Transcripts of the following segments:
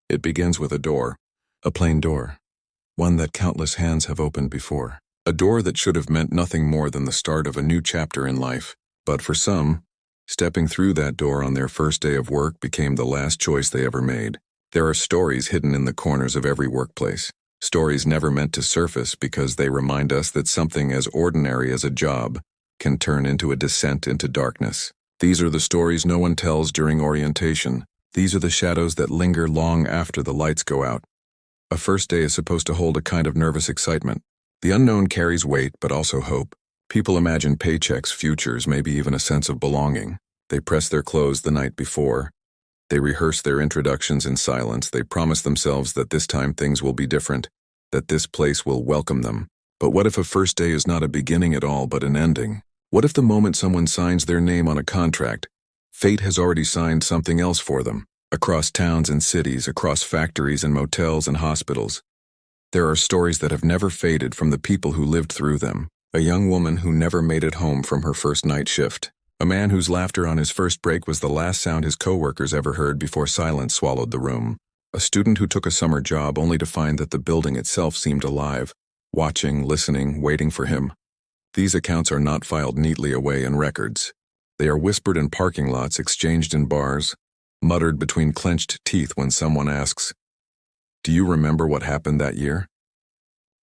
It begins with a door. A plain door. One that countless hands have opened before. A door that should have meant nothing more than the start of a new chapter in life. But for some, stepping through that door on their first day of work became the last choice they ever made. There are stories hidden in the corners of every workplace. Stories never meant to surface because they remind us that something as ordinary as a job can turn into a descent into darkness. These are the stories no one tells during orientation. These are the shadows that linger long after the lights go out. A first day is supposed to hold a kind of nervous excitement. The unknown carries weight, but also hope. People imagine paychecks, futures, maybe even a sense of belonging. They press their clothes the night before. They rehearse their introductions in silence. They promise themselves that this time things will be different, that this place will welcome them. But what if a first day is not a beginning at all, but an ending? What if the moment someone signs their name on a contract, fate has already signed something else for them? Across towns and cities, across factories and motels and hospitals, there are stories that have never faded from the people who lived through them. A young woman who never made it home from her first night shift. A man whose laughter on his first break was the last sound his coworkers ever heard before silence swallowed the room. A student who took a summer job only to find that the building itself seemed alive, watching, listening, waiting for him. These accounts are not filed neatly away in records. They are whispered in parking lots, exchanged in bars, muttered between clenched teeth when someone asks, "Do you remember what happened that year?"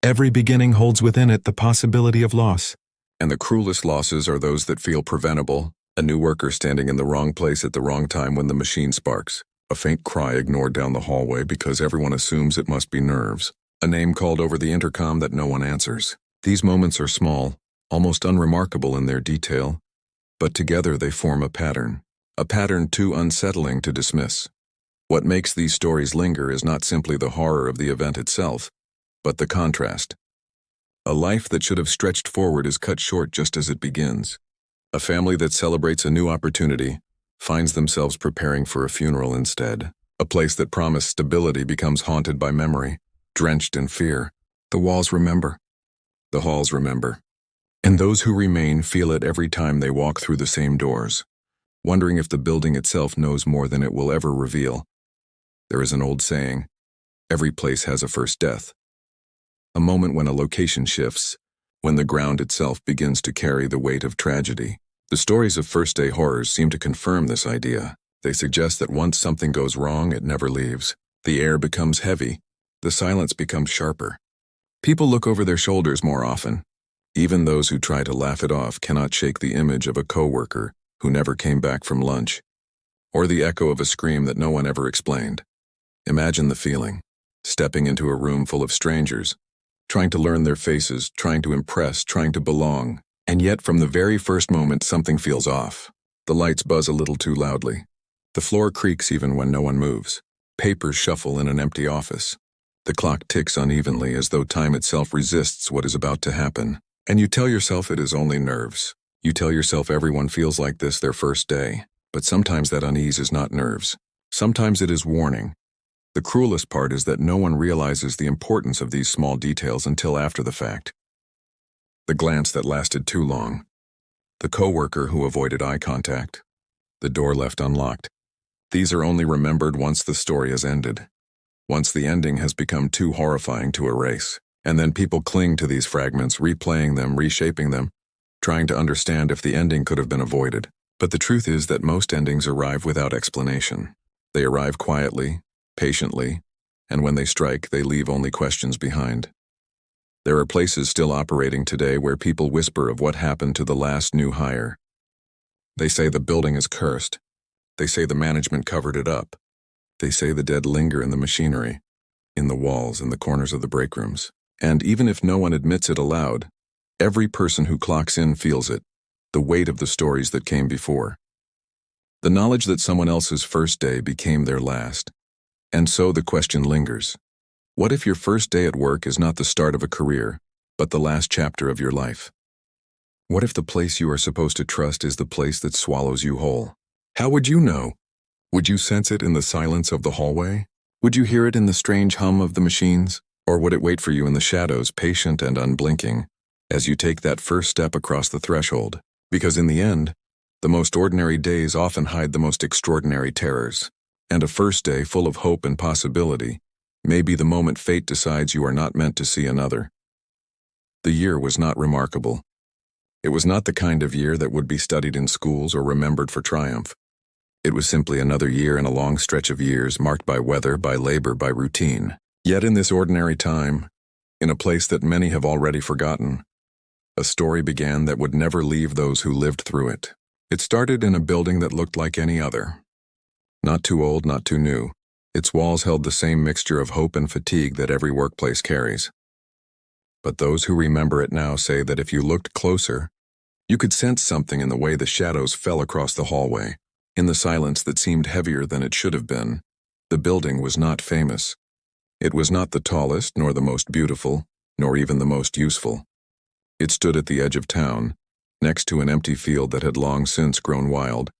Every beginning holds within it the possibility of loss. And the cruelest losses are those that feel preventable. A new worker standing in the wrong place at the wrong time when the machine sparks. A faint cry ignored down the hallway because everyone assumes it must be nerves. A name called over the intercom that no one answers. These moments are small, almost unremarkable in their detail, but together they form a pattern too unsettling to dismiss. What makes these stories linger is not simply the horror of the event itself, but the contrast. A life that should have stretched forward is cut short just as it begins. A family that celebrates a new opportunity finds themselves preparing for a funeral instead. A place that promised stability becomes haunted by memory, drenched in fear. The walls remember. The halls remember. And those who remain feel it every time they walk through the same doors, wondering if the building itself knows more than it will ever reveal. There is an old saying, every place has a first death. A moment when a location shifts, when the ground itself begins to carry the weight of tragedy. The stories of first-day horrors seem to confirm this idea. They suggest that once something goes wrong, it never leaves. The air becomes heavy. The silence becomes sharper. People look over their shoulders more often. Even those who try to laugh it off cannot shake the image of a coworker who never came back from lunch, or the echo of a scream that no one ever explained. Imagine the feeling, stepping into a room full of strangers, trying to learn their faces, trying to impress, trying to belong. And yet from the very first moment something feels off. The lights buzz a little too loudly. The floor creaks even when no one moves. Papers shuffle in an empty office. The clock ticks unevenly as though time itself resists what is about to happen. And you tell yourself it is only nerves. You tell yourself everyone feels like this their first day. But sometimes that unease is not nerves. Sometimes it is warning. The cruelest part is that no one realizes the importance of these small details until after the fact. The glance that lasted too long. The coworker who avoided eye contact. The door left unlocked. These are only remembered once the story has ended. Once the ending has become too horrifying to erase. And then people cling to these fragments, replaying them, reshaping them, trying to understand if the ending could have been avoided. But the truth is that most endings arrive without explanation. They arrive quietly, patiently, and when they strike, they leave only questions behind. There are places still operating today where people whisper of what happened to the last new hire. They say the building is cursed. They say the management covered it up. They say the dead linger in the machinery, in the walls, in the corners of the break rooms. And even if no one admits it aloud, every person who clocks in feels it, the weight of the stories that came before. The knowledge that someone else's first day became their last. And so the question lingers. What if your first day at work is not the start of a career, but the last chapter of your life? What if the place you are supposed to trust is the place that swallows you whole? How would you know? Would you sense it in the silence of the hallway? Would you hear it in the strange hum of the machines? Or would it wait for you in the shadows, patient and unblinking, as you take that first step across the threshold? Because in the end, the most ordinary days often hide the most extraordinary terrors. And a first day full of hope and possibility may be the moment fate decides you are not meant to see another. The year was not remarkable. It was not the kind of year that would be studied in schools or remembered for triumph. It was simply another year in a long stretch of years marked by weather, by labor, by routine. Yet in this ordinary time, in a place that many have already forgotten, a story began that would never leave those who lived through it. It started in a building that looked like any other. Not too old, not too new. Its walls held the same mixture of hope and fatigue that every workplace carries. But those who remember it now say that if you looked closer, you could sense something in the way the shadows fell across the hallway, in the silence that seemed heavier than it should have been. The building was not famous. It was not the tallest, nor the most beautiful, nor even the most useful. It stood at the edge of town, next to an empty field that had long since grown wild,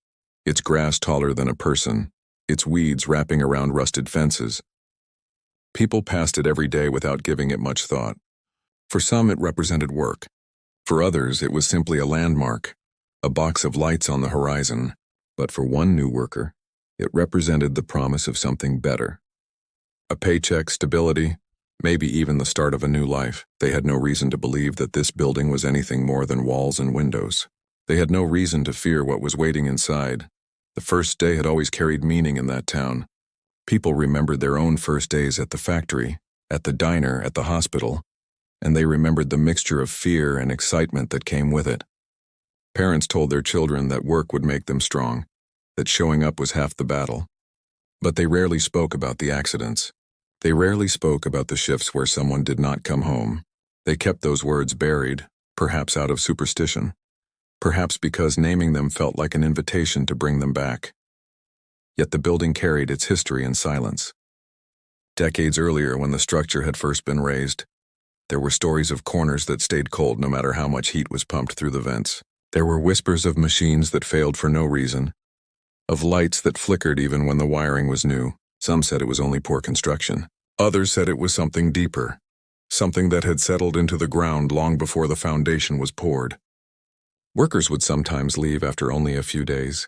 its grass taller than a person, its weeds wrapping around rusted fences. People passed it every day without giving it much thought. For some, it represented work. For others, it was simply a landmark, a box of lights on the horizon. But for one new worker, it represented the promise of something better. A paycheck, stability, maybe even the start of a new life. They had no reason to believe that this building was anything more than walls and windows. They had no reason to fear what was waiting inside. The first day had always carried meaning in that town. People remembered their own first days at the factory, at the diner, at the hospital, and they remembered the mixture of fear and excitement that came with it. Parents told their children that work would make them strong, that showing up was half the battle. But they rarely spoke about the accidents. They rarely spoke about the shifts where someone did not come home. They kept those words buried, perhaps out of superstition, perhaps because naming them felt like an invitation to bring them back. Yet the building carried its history in silence. Decades earlier, when the structure had first been raised, there were stories of corners that stayed cold no matter how much heat was pumped through the vents. There were whispers of machines that failed for no reason, of lights that flickered even when the wiring was new. Some said it was only poor construction. Others said it was something deeper, something that had settled into the ground long before the foundation was poured. Workers would sometimes leave after only a few days,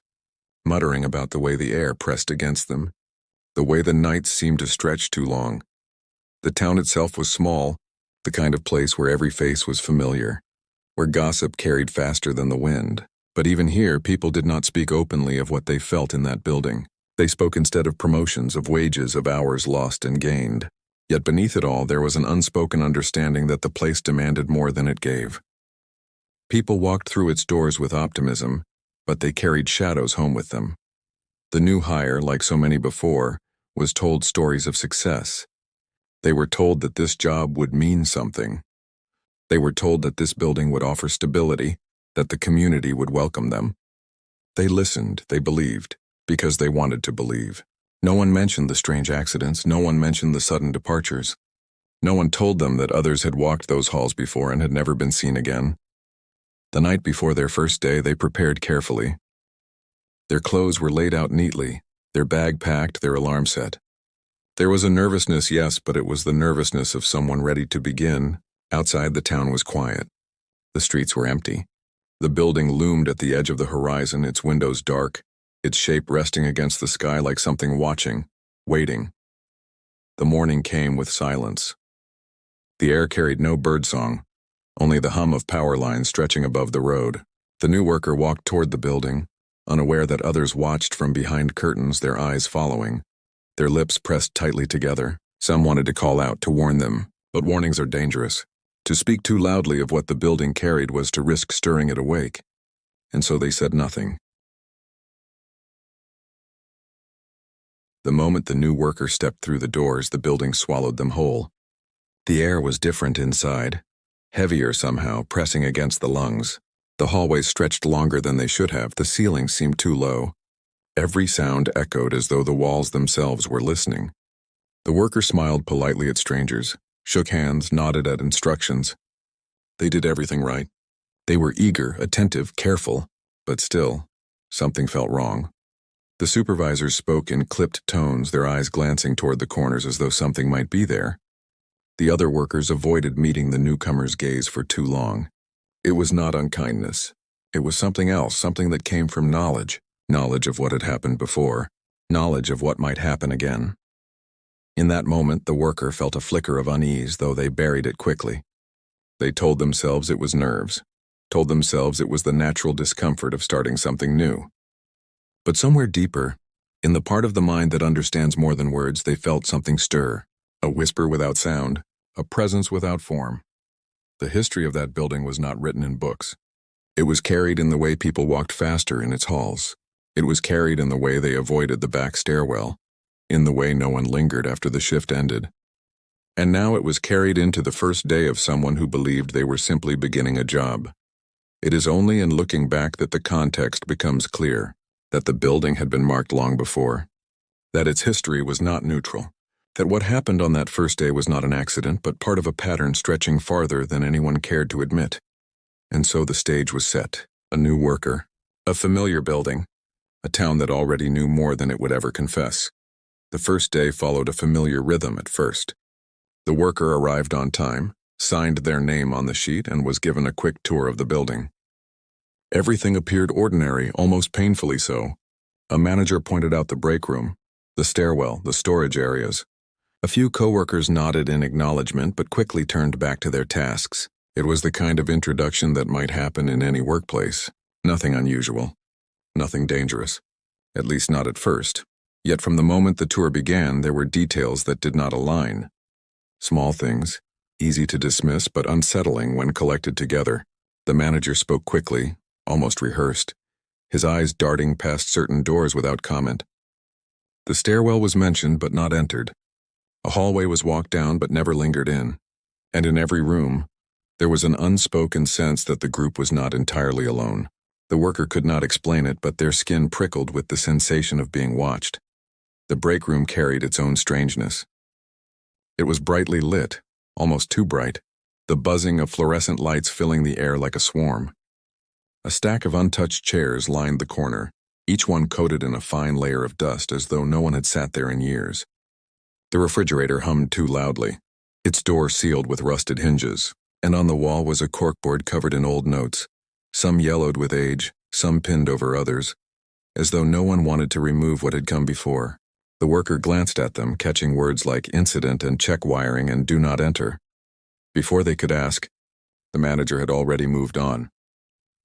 muttering about the way the air pressed against them, the way the nights seemed to stretch too long. The town itself was small, the kind of place where every face was familiar, where gossip carried faster than the wind. But even here, people did not speak openly of what they felt in that building. They spoke instead of promotions, of wages, of hours lost and gained. Yet beneath it all, there was an unspoken understanding that the place demanded more than it gave. People walked through its doors with optimism, but they carried shadows home with them. The new hire, like so many before, was told stories of success. They were told that this job would mean something. They were told that this building would offer stability, that the community would welcome them. They listened, they believed, because they wanted to believe. No one mentioned the strange accidents, no one mentioned the sudden departures. No one told them that others had walked those halls before and had never been seen again. The night before their first day, they prepared carefully. Their clothes were laid out neatly, their bag packed, their alarm set. There was a nervousness, yes, but it was the nervousness of someone ready to begin. Outside, the town was quiet. The streets were empty. The building loomed at the edge of the horizon, its windows dark, its shape resting against the sky like something watching, waiting. The morning came with silence. The air carried no birdsong, only the hum of power lines stretching above the road. The new worker walked toward the building, unaware that others watched from behind curtains, their eyes following, their lips pressed tightly together. Some wanted to call out to warn them, but warnings are dangerous. To speak too loudly of what the building carried was to risk stirring it awake, and so they said nothing. The moment the new worker stepped through the doors, the building swallowed them whole. The air was different inside, heavier somehow, pressing against the lungs. The hallways stretched longer than they should have, the ceilings seemed too low. Every sound echoed as though the walls themselves were listening. The worker smiled politely at strangers, shook hands, nodded at instructions. They did everything right. They were eager, attentive, careful, but still, something felt wrong. The supervisors spoke in clipped tones, their eyes glancing toward the corners as though something might be there. The other workers avoided meeting the newcomer's gaze for too long. It was not unkindness. It was something else, something that came from knowledge of what had happened before. knowledge of what might happen again. In that moment, the worker felt a flicker of unease, though they buried it quickly. They told themselves it was nerves, told themselves it was the natural discomfort of starting something new. But somewhere deeper, in the part of the mind that understands more than words, they felt something stir, a whisper without sound, a presence without form. The history of that building was not written in books. It was carried in the way people walked faster in its halls. It was carried in the way they avoided the back stairwell, in the way no one lingered after the shift ended. And now it was carried into the first day of someone who believed they were simply beginning a job. It is only in looking back that the context becomes clear, that the building had been marked long before, that its history was not neutral, that what happened on that first day was not an accident but part of a pattern stretching farther than anyone cared to admit. And so the stage was set, a new worker, a familiar building, a town that already knew more than it would ever confess. The first day followed a familiar rhythm at first. The worker arrived on time, signed their name on the sheet, and was given a quick tour of the building. Everything appeared ordinary, almost painfully so. A manager pointed out the break room, the stairwell, the storage areas. A few coworkers nodded in acknowledgement but quickly turned back to their tasks. It was the kind of introduction that might happen in any workplace. Nothing unusual. Nothing dangerous. At least not at first. Yet from the moment the tour began, there were details that did not align. Small things, easy to dismiss but unsettling when collected together. The manager spoke quickly, almost rehearsed, his eyes darting past certain doors without comment. The stairwell was mentioned but not entered. A hallway was walked down but never lingered in. And in every room, there was an unspoken sense that the group was not entirely alone. The worker could not explain it, but their skin prickled with the sensation of being watched. The break room carried its own strangeness. It was brightly lit, almost too bright, the buzzing of fluorescent lights filling the air like a swarm. A stack of untouched chairs lined the corner, each one coated in a fine layer of dust as though no one had sat there in years. The refrigerator hummed too loudly, its door sealed with rusted hinges, and on the wall was a corkboard covered in old notes, some yellowed with age, some pinned over others, as though no one wanted to remove what had come before. The worker glanced at them, catching words like incident and check wiring and do not enter. Before they could ask, the manager had already moved on.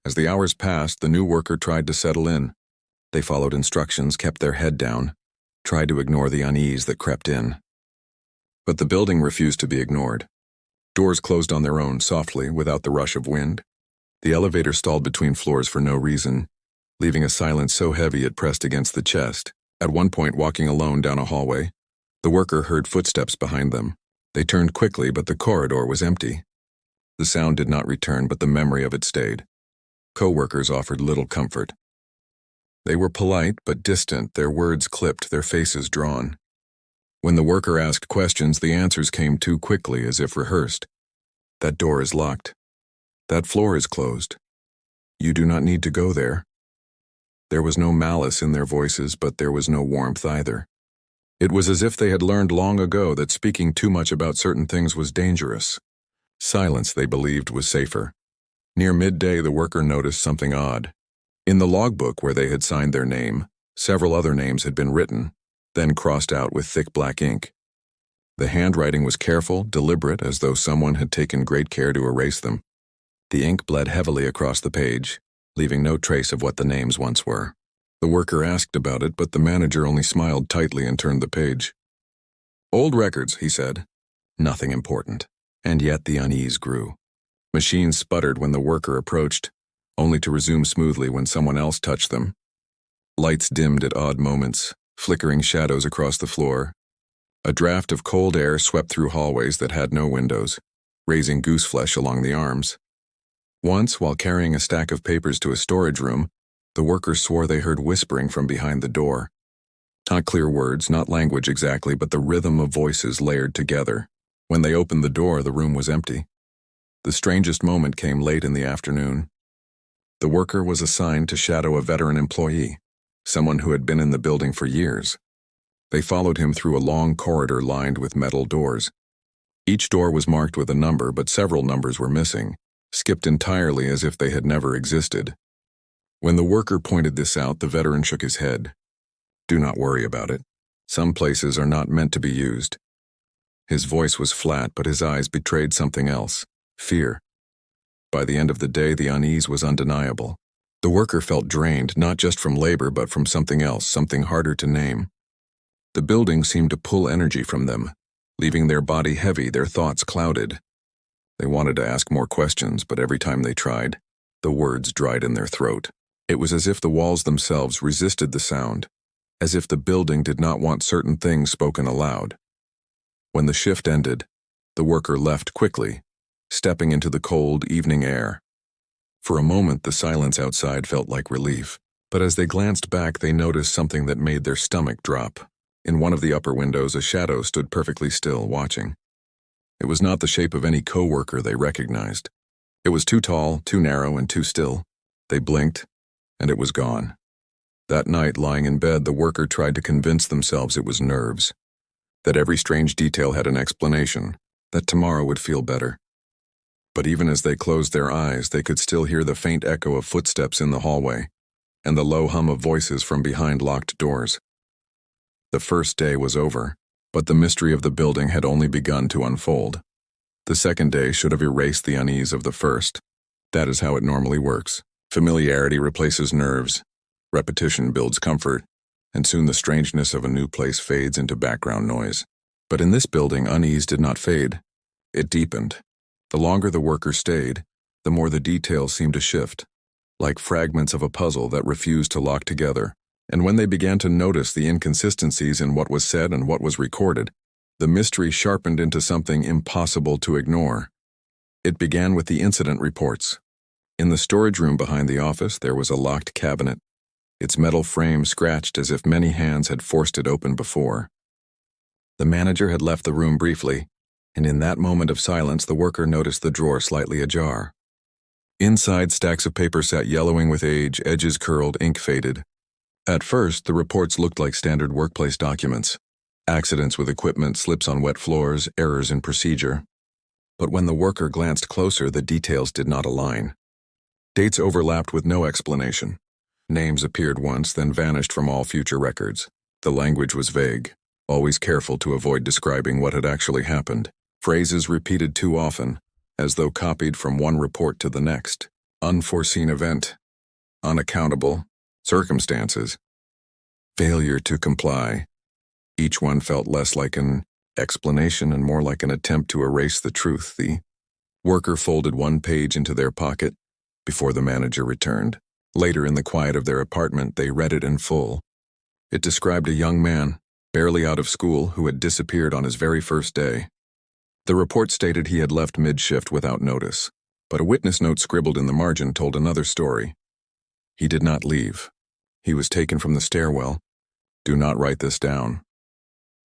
As the hours passed, the new worker tried to settle in. They followed instructions, kept their head down, tried to ignore the unease that crept in. But the building refused to be ignored. Doors closed on their own, softly, without the rush of wind. The elevator stalled between floors for no reason, leaving a silence so heavy it pressed against the chest. At one point, walking alone down a hallway, the worker heard footsteps behind them. They turned quickly, but the corridor was empty. The sound did not return, but the memory of it stayed. Co-workers offered little comfort. They were polite but distant, their words clipped, their faces drawn. When the worker asked questions, the answers came too quickly, as if rehearsed. That door is locked. That floor is closed. You do not need to go there. There was no malice in their voices, but there was no warmth either. It was as if they had learned long ago that speaking too much about certain things was dangerous. Silence, they believed, was safer. Near midday, the worker noticed something odd. In the logbook where they had signed their name, several other names had been written, then crossed out with thick black ink. The handwriting was careful, deliberate, as though someone had taken great care to erase them. The ink bled heavily across the page, leaving no trace of what the names once were. The worker asked about it, but the manager only smiled tightly and turned the page. Old records, he said. Nothing important. And yet the unease grew. Machines sputtered when the worker approached, only to resume smoothly when someone else touched them. Lights dimmed at odd moments, flickering shadows across the floor. A draft of cold air swept through hallways that had no windows, raising gooseflesh along the arms. Once, while carrying a stack of papers to a storage room, the workers swore they heard whispering from behind the door. Not clear words, not language exactly, but the rhythm of voices layered together. When they opened the door, the room was empty. The strangest moment came late in the afternoon. The worker was assigned to shadow a veteran employee, someone who had been in the building for years. They followed him through a long corridor lined with metal doors. Each door was marked with a number, but several numbers were missing, skipped entirely as if they had never existed. When the worker pointed this out, the veteran shook his head. Do not worry about it. Some places are not meant to be used. His voice was flat, but his eyes betrayed something else: fear. By the end of the day, the unease was undeniable. The worker felt drained, not just from labor, but from something else, something harder to name. The building seemed to pull energy from them, leaving their body heavy, their thoughts clouded. They wanted to ask more questions, but every time they tried, the words dried in their throat. It was as if the walls themselves resisted the sound, as if the building did not want certain things spoken aloud. When the shift ended, the worker left quickly, stepping into the cold evening air. For a moment, the silence outside felt like relief, but as they glanced back, they noticed something that made their stomach drop. In one of the upper windows, a shadow stood perfectly still, watching. It was not the shape of any coworker they recognized. It was too tall, too narrow, and too still. They blinked, and it was gone. That night, lying in bed, the worker tried to convince themselves it was nerves, that every strange detail had an explanation, that tomorrow would feel better. But even as they closed their eyes, they could still hear the faint echo of footsteps in the hallway, and the low hum of voices from behind locked doors. The first day was over, but the mystery of the building had only begun to unfold. The second day should have erased the unease of the first. That is how it normally works. Familiarity replaces nerves, repetition builds comfort, and soon the strangeness of a new place fades into background noise. But in this building, unease did not fade. It deepened. The longer the worker stayed, the more the details seemed to shift, like fragments of a puzzle that refused to lock together. And when they began to notice the inconsistencies in what was said and what was recorded, the mystery sharpened into something impossible to ignore. It began with the incident reports. In the storage room behind the office, there was a locked cabinet, its metal frame scratched as if many hands had forced it open before. The manager had left the room briefly, and in that moment of silence, the worker noticed the drawer slightly ajar. Inside, stacks of paper sat yellowing with age, edges curled, ink faded. At first, the reports looked like standard workplace documents: accidents with equipment, slips on wet floors, errors in procedure. But when the worker glanced closer, the details did not align. Dates overlapped with no explanation. Names appeared once, then vanished from all future records. The language was vague, always careful to avoid describing what had actually happened. Phrases repeated too often, as though copied from one report to the next. Unforeseen event, unaccountable, circumstances, failure to comply. Each one felt less like an explanation and more like an attempt to erase the truth. The worker folded one page into their pocket before the manager returned. Later, in the quiet of their apartment, they read it in full. It described a young man, barely out of school, who had disappeared on his very first day. The report stated he had left mid-shift without notice, but a witness note scribbled in the margin told another story. He did not leave. He was taken from the stairwell. Do not write this down.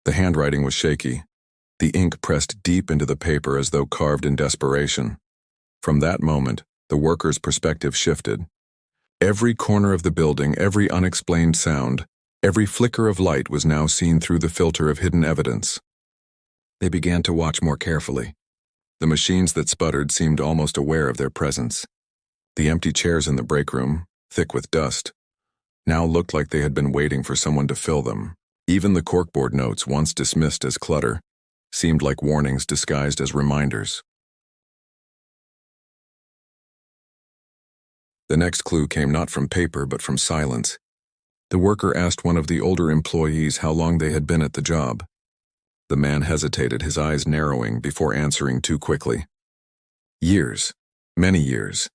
The handwriting was shaky, the ink pressed deep into the paper as though carved in desperation. From that moment, the worker's perspective shifted. Every corner of the building, every unexplained sound, every flicker of light was now seen through the filter of hidden evidence. They began to watch more carefully. The machines that sputtered seemed almost aware of their presence. The empty chairs in the break room, thick with dust, now looked like they had been waiting for someone to fill them. Even the corkboard notes, once dismissed as clutter, seemed like warnings disguised as reminders. The next clue came not from paper but from silence. The worker asked one of the older employees how long they had been at the job. The man hesitated, his eyes narrowing before answering too quickly. Years. Many years.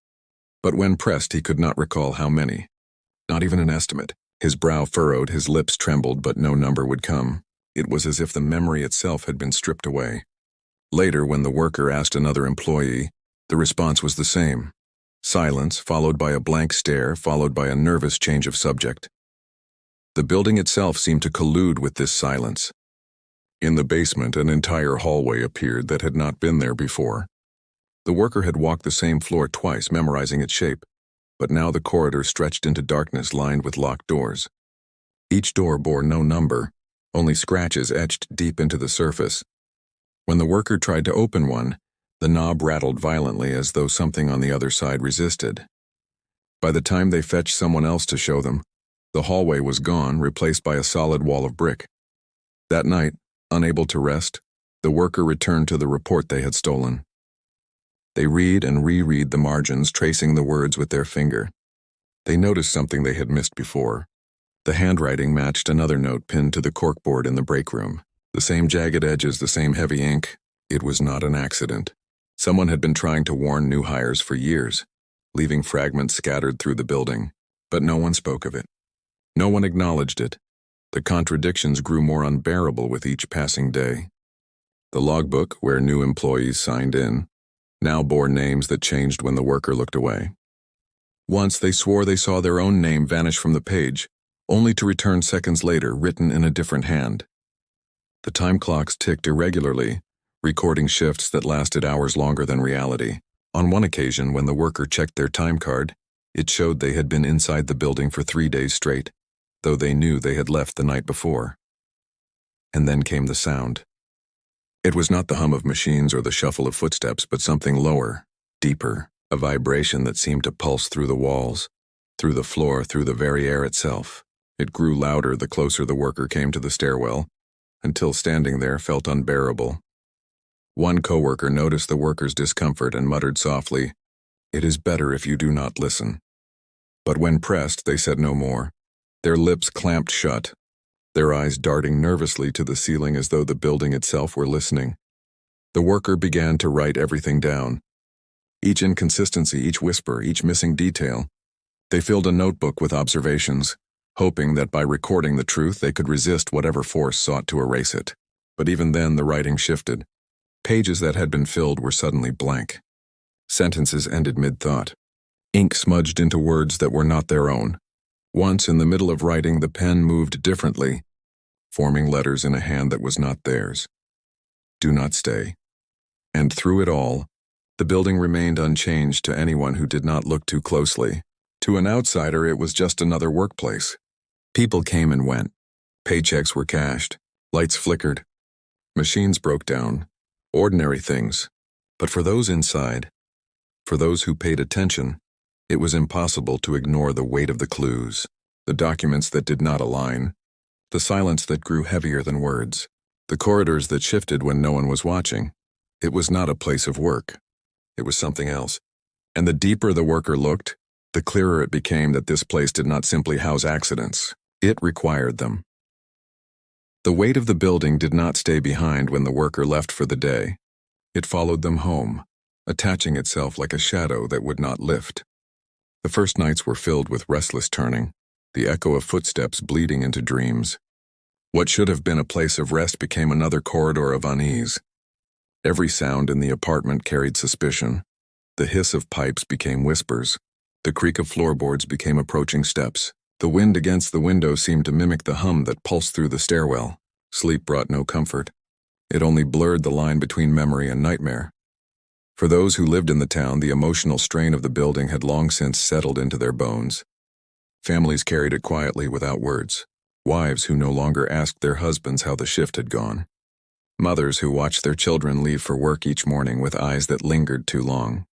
But when pressed, he could not recall how many. Not even an estimate. His brow furrowed, his lips trembled, but no number would come. It was as if the memory itself had been stripped away. Later, when the worker asked another employee, the response was the same. Silence, followed by a blank stare, followed by a nervous change of subject. The building itself seemed to collude with this silence. In the basement, an entire hallway appeared that had not been there before. The worker had walked the same floor twice, memorizing its shape, but now the corridor stretched into darkness lined with locked doors. Each door bore no number, only scratches etched deep into the surface. When the worker tried to open one, the knob rattled violently as though something on the other side resisted. By the time they fetched someone else to show them, The hallway was gone, replaced by a solid wall of brick. That night, unable to rest, the worker returned to the report they had stolen. They read and reread the margins, tracing the words with their finger. They noticed something they had missed before. The handwriting matched another note pinned to the corkboard in the break room. The same jagged edges, the same heavy ink. It was not an accident. Someone had been trying to warn new hires for years, leaving fragments scattered through the building, but no one spoke of it. No one acknowledged it. The contradictions grew more unbearable with each passing day. The logbook, where new employees signed in, now bore names that changed when the worker looked away. Once they swore they saw their own name vanish from the page, only to return seconds later, written in a different hand. The time clocks ticked irregularly, recording shifts that lasted hours longer than reality. On one occasion, when the worker checked their time card, it showed they had been inside the building for 3 days straight, though they knew they had left the night before. And then came the sound. It was not the hum of machines or the shuffle of footsteps, but something lower, deeper, a vibration that seemed to pulse through the walls, through the floor, through the very air itself. It grew louder the closer the worker came to the stairwell, until standing there felt unbearable. One coworker noticed the worker's discomfort and muttered softly, "It is better if you do not listen." But when pressed, they said no more. Their lips clamped shut, their eyes darting nervously to the ceiling as though the building itself were listening. The worker began to write everything down. Each inconsistency, each whisper, each missing detail. They filled a notebook with observations, hoping that by recording the truth they could resist whatever force sought to erase it. But even then the writing shifted. Pages that had been filled were suddenly blank. Sentences ended mid-thought. Ink smudged into words that were not their own. Once, in the middle of writing, the pen moved differently, forming letters in a hand that was not theirs. "Do not stay." And through it all, the building remained unchanged to anyone who did not look too closely. To an outsider, it was just another workplace. People came and went. Paychecks were cashed. Lights flickered. Machines broke down. Ordinary things. But for those inside, for those who paid attention, it was impossible to ignore the weight of the clues, the documents that did not align, the silence that grew heavier than words, the corridors that shifted when no one was watching. It was not a place of work. It was something else. And the deeper the worker looked, the clearer it became that this place did not simply house accidents. It required them. The weight of the building did not stay behind when the worker left for the day. It followed them home, attaching itself like a shadow that would not lift. The first nights were filled with restless turning, the echo of footsteps bleeding into dreams. What should have been a place of rest became another corridor of unease. Every sound in the apartment carried suspicion. The hiss of pipes became whispers. The creak of floorboards became approaching steps. The wind against the window seemed to mimic the hum that pulsed through the stairwell. Sleep brought no comfort. It only blurred the line between memory and nightmare. For those who lived in the town, the emotional strain of the building had long since settled into their bones. Families carried it quietly without words. Wives who no longer asked their husbands how the shift had gone. Mothers who watched their children leave for work each morning with eyes that lingered too long.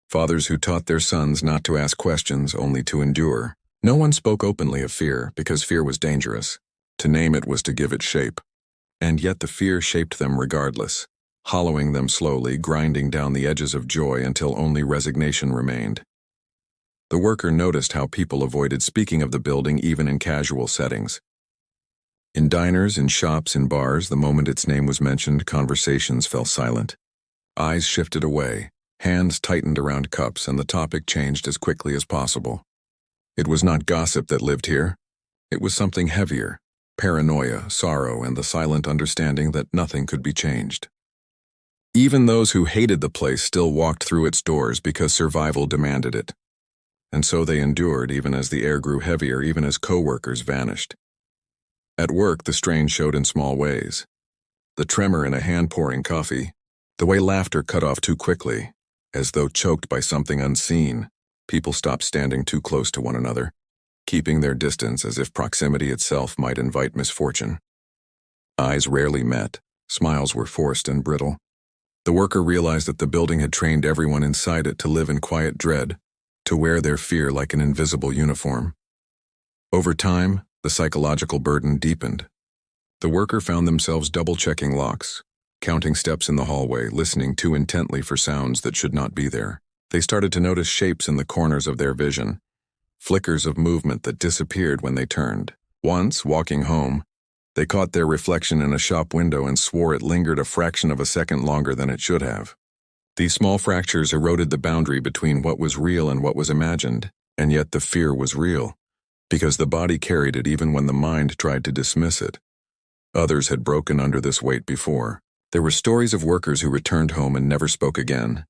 Fathers who taught their sons not to ask questions, only to endure. No one spoke openly of fear, because fear was dangerous. To name it was to give it shape. And yet the fear shaped them regardless, hollowing them slowly, grinding down the edges of joy until only resignation remained. The worker noticed how people avoided speaking of the building even in casual settings. In diners, in shops, in bars, the moment its name was mentioned, conversations fell silent. Eyes shifted away, hands tightened around cups, and the topic changed as quickly as possible. It was not gossip that lived here. It was something heavier, paranoia, sorrow, and the silent understanding that nothing could be changed. Even those who hated the place still walked through its doors because survival demanded it. And so they endured even as the air grew heavier, even as coworkers vanished. At work, the strain showed in small ways. The tremor in a hand pouring coffee, the way laughter cut off too quickly, as though choked by something unseen. People stopped standing too close to one another, keeping their distance as if proximity itself might invite misfortune. Eyes rarely met, smiles were forced and brittle. The worker realized that the building had trained everyone inside it to live in quiet dread, to wear their fear like an invisible uniform. Over time, the psychological burden deepened. The worker found themselves double-checking locks, counting steps in the hallway, listening too intently for sounds that should not be there. They started to notice shapes in the corners of their vision, flickers of movement that disappeared when they turned. Once, walking home, they caught their reflection in a shop window and swore it lingered a fraction of a second longer than it should have. These small fractures eroded the boundary between what was real and what was imagined, and yet the fear was real, because the body carried it even when the mind tried to dismiss it. Others had broken under this weight before. There were stories of workers who returned home and never spoke again,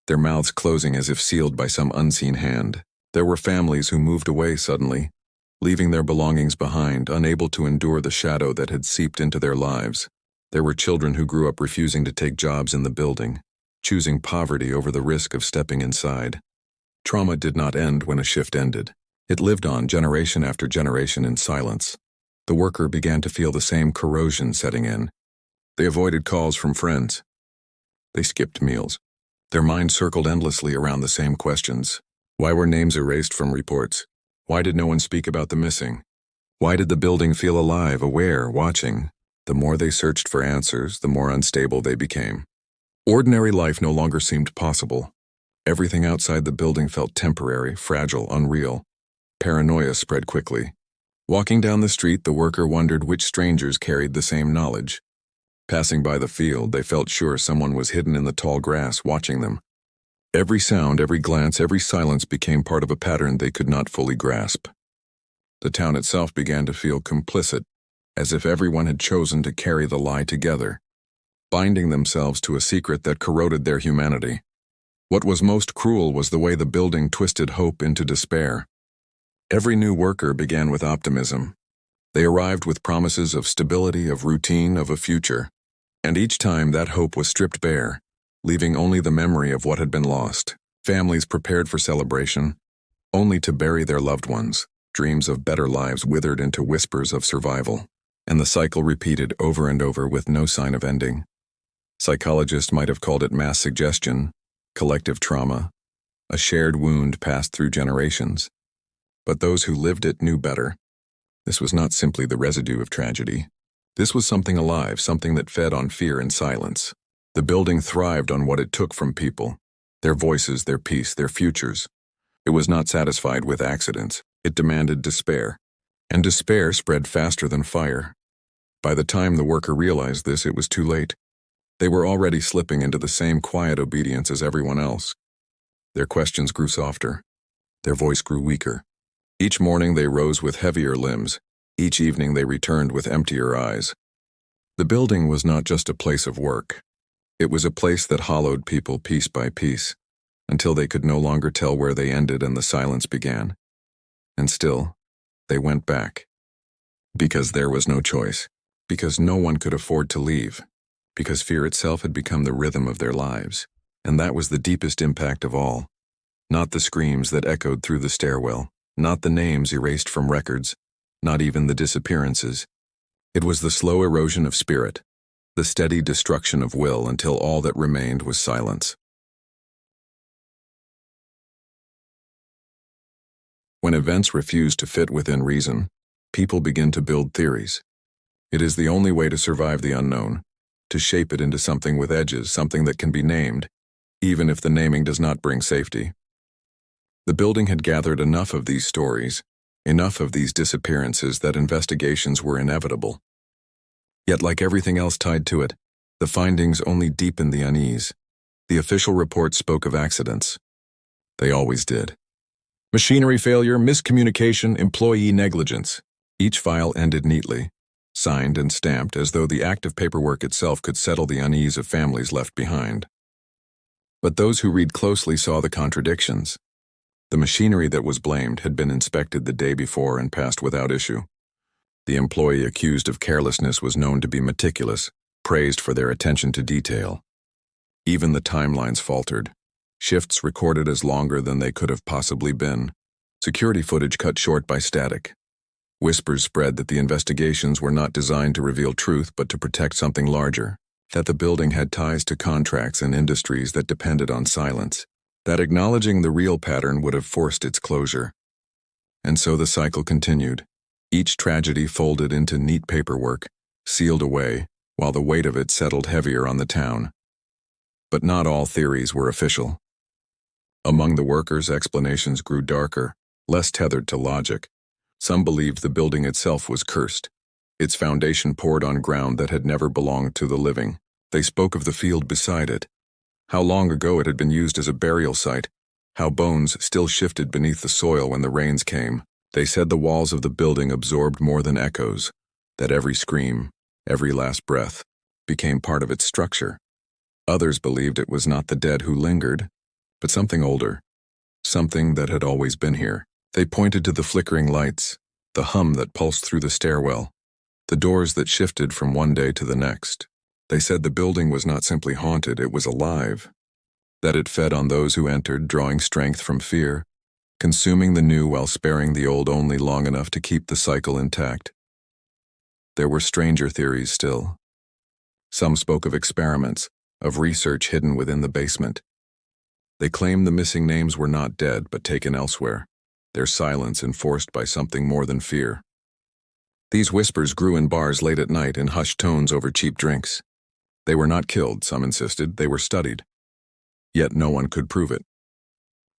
their mouths closing as if sealed by some unseen hand. There were families who moved away suddenly, leaving their belongings behind, unable to endure the shadow that had seeped into their lives. There were children who grew up refusing to take jobs in the building, choosing poverty over the risk of stepping inside. Trauma did not end when a shift ended. It lived on generation after generation in silence. The worker began to feel the same corrosion setting in. They avoided calls from friends. They skipped meals. Their minds circled endlessly around the same questions. Why were names erased from reports? Why did no one speak about the missing? Why did the building feel alive, aware, watching? The more they searched for answers, the more unstable they became. Ordinary life no longer seemed possible. Everything outside the building felt temporary, fragile, unreal. Paranoia spread quickly. Walking down the street, the worker wondered which strangers carried the same knowledge. Passing by the field, they felt sure someone was hidden in the tall grass, watching them. Every sound, every glance, every silence became part of a pattern they could not fully grasp. The town itself began to feel complicit, as if everyone had chosen to carry the lie together, binding themselves to a secret that corroded their humanity. What was most cruel was the way the building twisted hope into despair. Every new worker began with optimism. They arrived with promises of stability, of routine, of a future. And each time that hope was stripped bare, leaving only the memory of what had been lost. Families prepared for celebration, only to bury their loved ones. Dreams of better lives withered into whispers of survival. And the cycle repeated over and over with no sign of ending. Psychologists might have called it mass suggestion, collective trauma, a shared wound passed through generations. But those who lived it knew better. This was not simply the residue of tragedy. This was something alive, something that fed on fear and silence. The building thrived on what it took from people, their voices, their peace, their futures. It was not satisfied with accidents. It demanded despair. And despair spread faster than fire. By the time the worker realized this, it was too late. They were already slipping into the same quiet obedience as everyone else. Their questions grew softer. Their voice grew weaker. Each morning they rose with heavier limbs. Each evening they returned with emptier eyes. The building was not just a place of work. It was a place that hollowed people piece by piece, until they could no longer tell where they ended and the silence began. And still, they went back. Because there was no choice. Because no one could afford to leave. Because fear itself had become the rhythm of their lives. And that was the deepest impact of all. Not the screams that echoed through the stairwell. Not the names erased from records. Not even the disappearances. It was the slow erosion of spirit, the steady destruction of will until all that remained was silence. When events refuse to fit within reason, people begin to build theories. It is the only way to survive the unknown, to shape it into something with edges, something that can be named, even if the naming does not bring safety. The building had gathered enough of these stories, enough of these disappearances that investigations were inevitable. Yet like everything else tied to it, the findings only deepened the unease. The official report spoke of accidents. They always did. Machinery failure, miscommunication, employee negligence. Each file ended neatly, signed and stamped as though the act of paperwork itself could settle the unease of families left behind. But those who read closely saw the contradictions. The machinery that was blamed had been inspected the day before and passed without issue. The employee accused of carelessness was known to be meticulous, praised for their attention to detail. Even the timelines faltered. Shifts recorded as longer than they could have possibly been. Security footage cut short by static. Whispers spread that the investigations were not designed to reveal truth but to protect something larger, that the building had ties to contracts and industries that depended on silence, that acknowledging the real pattern would have forced its closure. And so the cycle continued. Each tragedy folded into neat paperwork, sealed away, while the weight of it settled heavier on the town. But not all theories were official. Among the workers, explanations grew darker, less tethered to logic. Some believed the building itself was cursed, its foundation poured on ground that had never belonged to the living. They spoke of the field beside it, how long ago it had been used as a burial site, how bones still shifted beneath the soil when the rains came. They said the walls of the building absorbed more than echoes, that every scream, every last breath, became part of its structure. Others believed it was not the dead who lingered, but something older, something that had always been here. They pointed to the flickering lights, the hum that pulsed through the stairwell, the doors that shifted from one day to the next. They said the building was not simply haunted, it was alive, that it fed on those who entered, drawing strength from fear, consuming the new while sparing the old only long enough to keep the cycle intact. There were stranger theories still. Some spoke of experiments, of research hidden within the basement. They claimed the missing names were not dead but taken elsewhere, their silence enforced by something more than fear. These whispers grew in bars late at night in hushed tones over cheap drinks. They were not killed, some insisted, they were studied. Yet no one could prove it.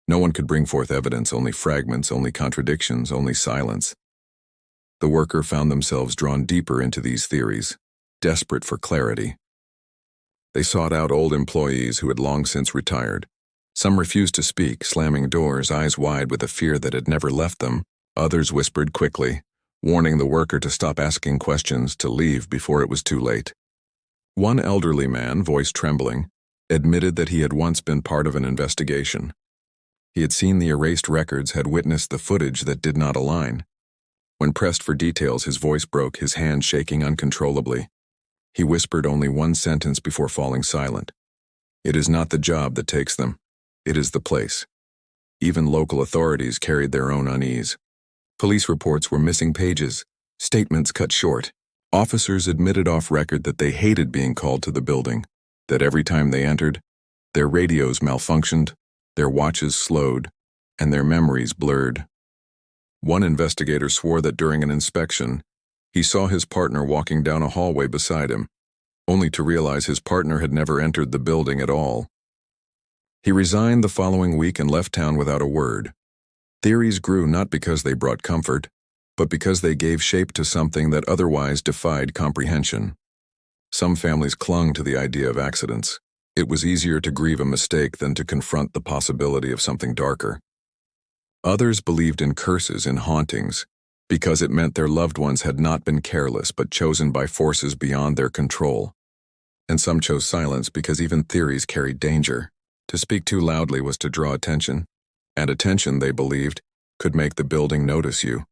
No one could bring forth evidence, only fragments, only contradictions, only silence. The worker found themselves drawn deeper into these theories, desperate for clarity. They sought out old employees who had long since retired. Some refused to speak, slamming doors, eyes wide with a fear that had never left them. Others whispered quickly, warning the worker to stop asking questions, to leave before it was too late. One elderly man, voice trembling, admitted that he had once been part of an investigation. He had seen the erased records, had witnessed the footage that did not align. When pressed for details, his voice broke, his hand shaking uncontrollably. He whispered only one sentence before falling silent. "It is not the job that takes them. It is the place." Even local authorities carried their own unease. Police reports were missing pages, statements cut short. Officers admitted off record that they hated being called to the building, that every time they entered, their radios malfunctioned, their watches slowed, and their memories blurred. One investigator swore that during an inspection, he saw his partner walking down a hallway beside him, only to realize his partner had never entered the building at all. He resigned the following week and left town without a word. Theories grew not because they brought comfort, but because they gave shape to something that otherwise defied comprehension. Some families clung to the idea of accidents. It was easier to grieve a mistake than to confront the possibility of something darker. Others believed in curses, in hauntings, because it meant their loved ones had not been careless but chosen by forces beyond their control. And some chose silence because even theories carried danger. To speak too loudly was to draw attention, and attention, they believed, could make the building notice you.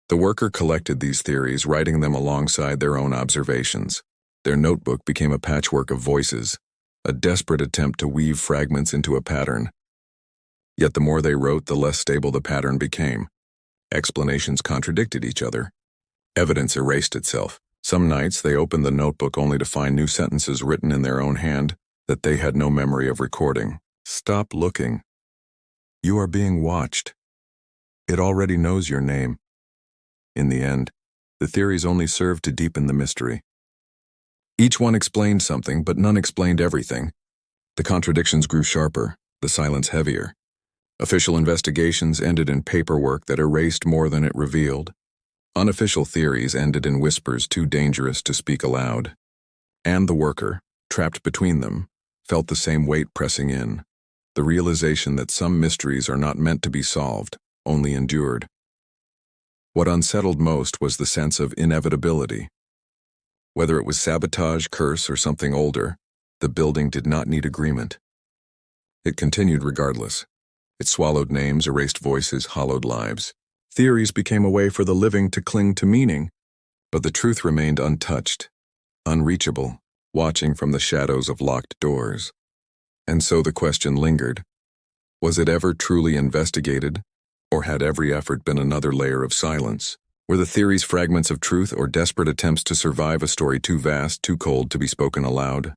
The worker collected these theories, writing them alongside their own observations. Their notebook became a patchwork of voices, a desperate attempt to weave fragments into a pattern. Yet the more they wrote, the less stable the pattern became. Explanations contradicted each other. Evidence erased itself. Some nights they opened the notebook only to find new sentences written in their own hand that they had no memory of recording. "Stop looking. You are being watched. It already knows your name." In the end, the theories only served to deepen the mystery. Each one explained something, but none explained everything. The contradictions grew sharper, the silence heavier. Official investigations ended in paperwork that erased more than it revealed. Unofficial theories ended in whispers too dangerous to speak aloud. And the worker, trapped between them, felt the same weight pressing in, the realization that some mysteries are not meant to be solved, only endured. What unsettled most was the sense of inevitability. Whether it was sabotage, curse, or something older, the building did not need agreement. It continued regardless. It swallowed names, erased voices, hollowed lives. Theories became a way for the living to cling to meaning, but the truth remained untouched, unreachable, watching from the shadows of locked doors. And so the question lingered. Was it ever truly investigated, or had every effort been another layer of silence? Were the theories fragments of truth or desperate attempts to survive a story too vast, too cold to be spoken aloud?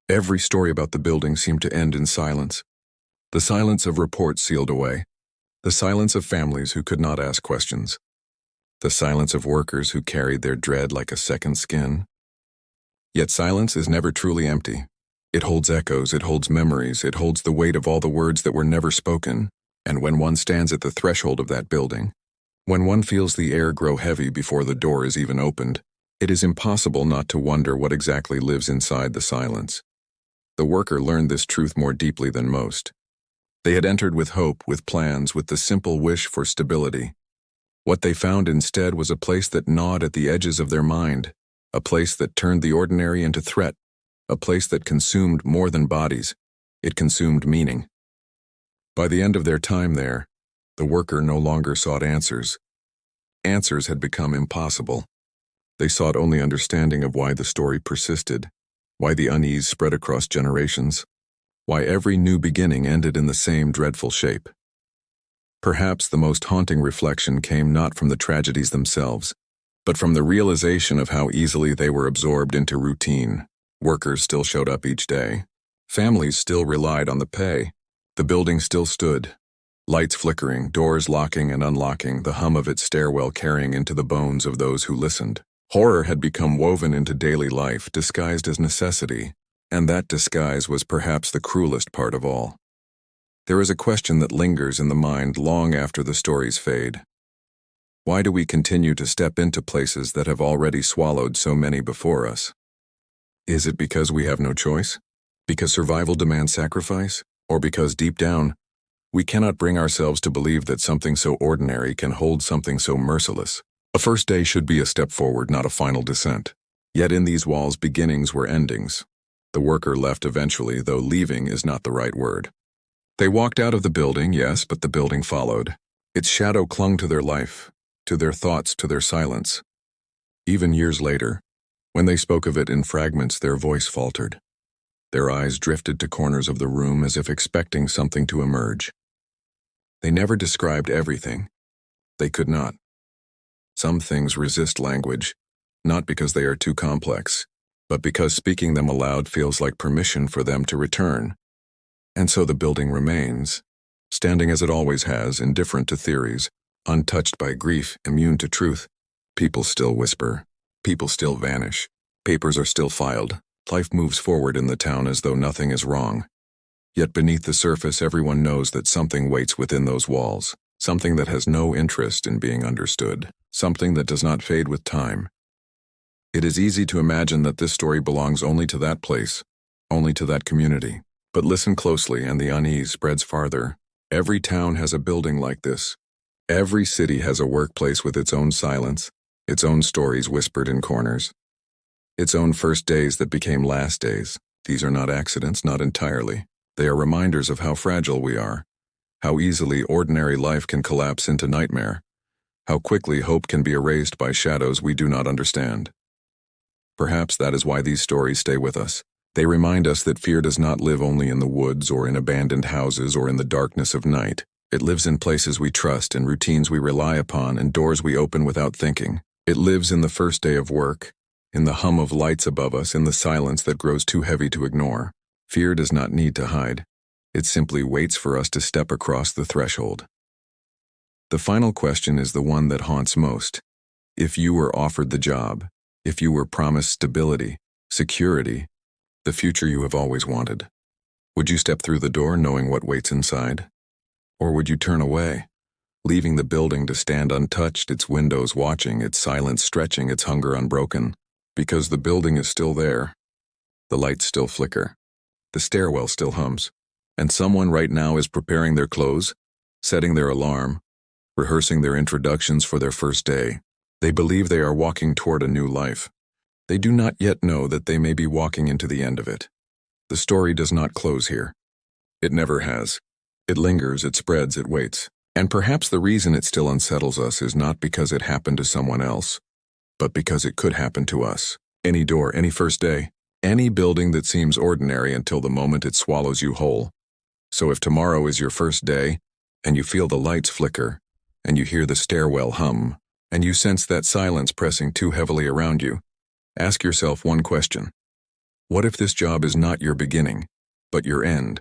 Every story about the building seemed to end in silence. The silence of reports sealed away, The silence of families who could not ask questions. The silence of workers who carried their dread like a second skin. Yet silence is never truly empty. It holds echoes, it holds memories, it holds the weight of all the words that were never spoken. And when one stands at the threshold of that building, when one feels the air grow heavy before the door is even opened, it is impossible not to wonder what exactly lives inside the silence. The worker learned this truth more deeply than most. They had entered with hope, with plans, with the simple wish for stability. What they found instead was a place that gnawed at the edges of their mind, a place that turned the ordinary into threat, a place that consumed more than bodies. It consumed meaning. By the end of their time there, the worker no longer sought answers. Answers had become impossible. They sought only understanding of why the story persisted, why the unease spread across generations, why every new beginning ended in the same dreadful shape. Perhaps the most haunting reflection came not from the tragedies themselves, but from the realization of how easily they were absorbed into routine. Workers still showed up each day. Families still relied on the pay. The building still stood. Lights flickering, doors locking and unlocking, the hum of its stairwell carrying into the bones of those who listened. Horror had become woven into daily life, disguised as necessity, and that disguise was perhaps the cruelest part of all. There is a question that lingers in the mind long after the stories fade. Why do we continue to step into places that have already swallowed so many before us? Is it because we have no choice? Because survival demands sacrifice? Or because deep down, we cannot bring ourselves to believe that something so ordinary can hold something so merciless? A first day should be a step forward, not a final descent. Yet in these walls, beginnings were endings. The worker left eventually, though leaving is not the right word. They walked out of the building, yes, but the building followed. Its shadow clung to their life, to their thoughts, to their silence. Even years later, when they spoke of it in fragments, their voice faltered. Their eyes drifted to corners of the room as if expecting something to emerge. They never described everything. They could not. Some things resist language, not because they are too complex, but because speaking them aloud feels like permission for them to return. And so the building remains, standing as it always has, indifferent to theories, untouched by grief, immune to truth. People still whisper. People still vanish. Papers are still filed. Life moves forward in the town as though nothing is wrong. Yet beneath the surface, everyone knows that something waits within those walls, something that has no interest in being understood, something that does not fade with time. It is easy to imagine that this story belongs only to that place, only to that community. But listen closely and the unease spreads farther. Every town has a building like this. Every city has a workplace with its own silence, its own stories whispered in corners. Its own first days that became last days. These are not accidents, not entirely. They are reminders of how fragile we are, how easily ordinary life can collapse into nightmare, how quickly hope can be erased by shadows we do not understand. Perhaps that is why these stories stay with us. They remind us that fear does not live only in the woods or in abandoned houses or in the darkness of night. It lives in places we trust, in routines we rely upon, and doors we open without thinking. It lives in the first day of work, in the hum of lights above us, in the silence that grows too heavy to ignore. Fear does not need to hide. It simply waits for us to step across the threshold. The final question is the one that haunts most. If you were offered the job, if you were promised stability, security, the future you have always wanted, would you step through the door knowing what waits inside? Or would you turn away, leaving the building to stand untouched, its windows watching, its silence stretching, its hunger unbroken? Because the building is still there, the lights still flicker, the stairwell still hums, and someone right now is preparing their clothes, setting their alarm, rehearsing their introductions for their first day. They believe they are walking toward a new life. They do not yet know that they may be walking into the end of it. The story does not close here. It never has. It lingers, it spreads, it waits. And perhaps the reason it still unsettles us is not because it happened to someone else, but because it could happen to us. Any door, any first day, any building that seems ordinary until the moment it swallows you whole. So if tomorrow is your first day, and you feel the lights flicker, and you hear the stairwell hum, and you sense that silence pressing too heavily around you, ask yourself one question. What if this job is not your beginning, but your end?